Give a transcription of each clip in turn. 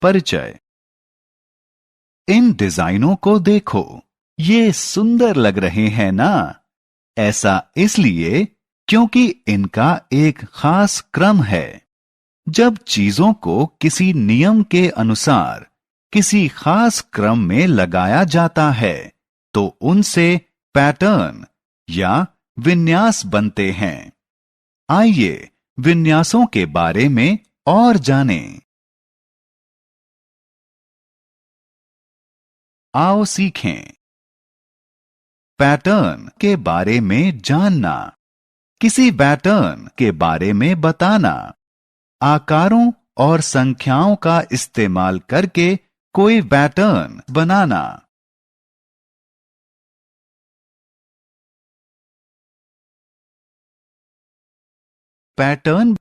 परिचय। इन डिजाइनों को देखो, ये सुंदर लग रहे हैं ना? ऐसा इसलिए क्योंकि इनका एक खास क्रम है। जब चीजों को किसी नियम के अनुसार किसी खास क्रम में लगाया जाता है तो उनसे पैटर्न या विन्यास बनते हैं। आइए विन्यासों के बारे में और जानें। आओ सीखें। पैटर्न के बारे में जानना, किसी पैटर्न के बारे में बताना, आकारों और संख्याओं का इस्तेमाल करके कोई पैटर्न बनाना। पैटर्न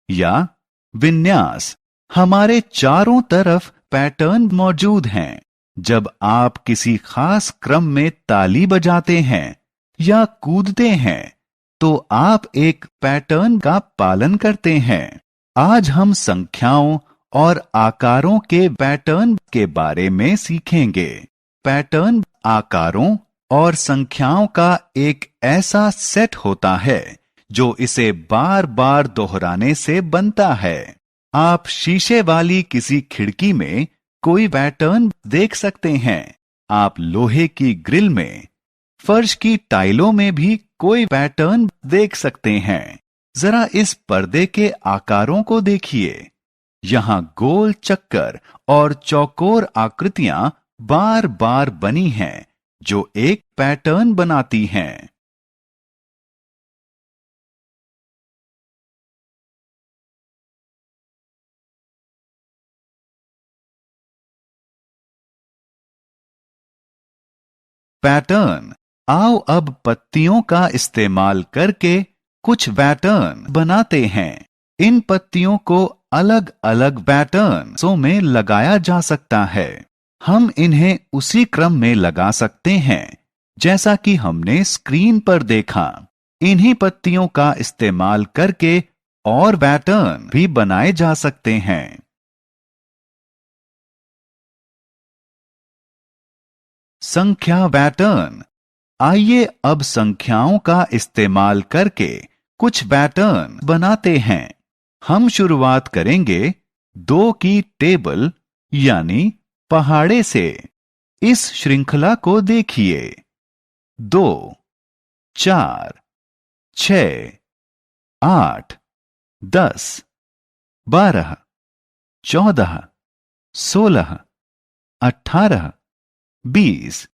या विन्यास, हमारे चारों तरफ पैटर्न मौजूद हैं। जब आप किसी खास क्रम में ताली बजाते हैं या कूदते हैं तो आप एक पैटर्न का पालन करते हैं। आज हम संख्याओं और आकारों के पैटर्न के बारे में सीखेंगे। पैटर्न आकारों और संख्याओं का एक ऐसा सेट होता है जो इसे बार बार दोहराने से बनता है। आप शीशे वाली किसी खिड़की में कोई पैटर्न देख सकते हैं। आप लोहे की ग्रिल में, फर्श की टाइलों में भी कोई पैटर्न देख सकते हैं। जरा इस पर्दे के आकारों को देखिए। यहाँ गोल चक्कर और चौकोर आकृतियां बार बार बनी हैं जो एक पैटर्न बनाती हैं। पैटर्न। आओ अब पत्तियों का इस्तेमाल करके कुछ पैटर्न बनाते हैं। इन पत्तियों को अलग अलग पैटर्न्सों में लगाया जा सकता है। हम इन्हें उसी क्रम में लगा सकते हैं जैसा कि हमने स्क्रीन पर देखा। इन्हीं पत्तियों का इस्तेमाल करके और पैटर्न भी बनाए जा सकते हैं। संख्या पैटर्न। आइए अब संख्याओं का इस्तेमाल करके कुछ पैटर्न बनाते हैं। हम शुरुआत करेंगे 2 की टेबल यानी पहाड़े से। इस श्रृंखला को देखिए। 2, 4, 6, 8, 10, 12, 14, 16, 18, 20।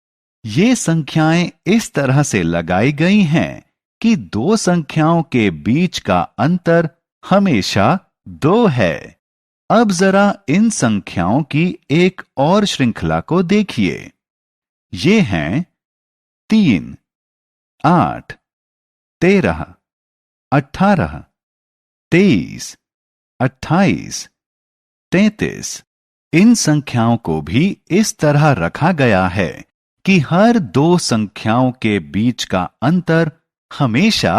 ये संख्याएं इस तरह से लगाई गई हैं कि 2 संख्याओं के बीच का अंतर हमेशा 2 है। अब जरा इन संख्याओं की एक और श्रृंखला को देखिए। ये हैं 3, 8, 13, 18, 23, 28, 33। इन संख्याओं को भी इस तरह रखा गया है कि हर 2 संख्याओं के बीच का अंतर हमेशा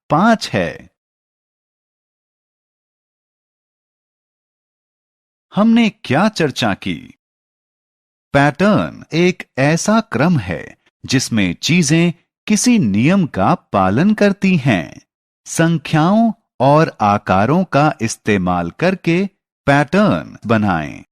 5 है। हमने क्या चर्चा की? पैटर्न एक ऐसा क्रम है जिसमें चीजें किसी नियम का पालन करती हैं। संख्याओं और आकारों का इस्तेमाल करके पैटर्न बनाएं।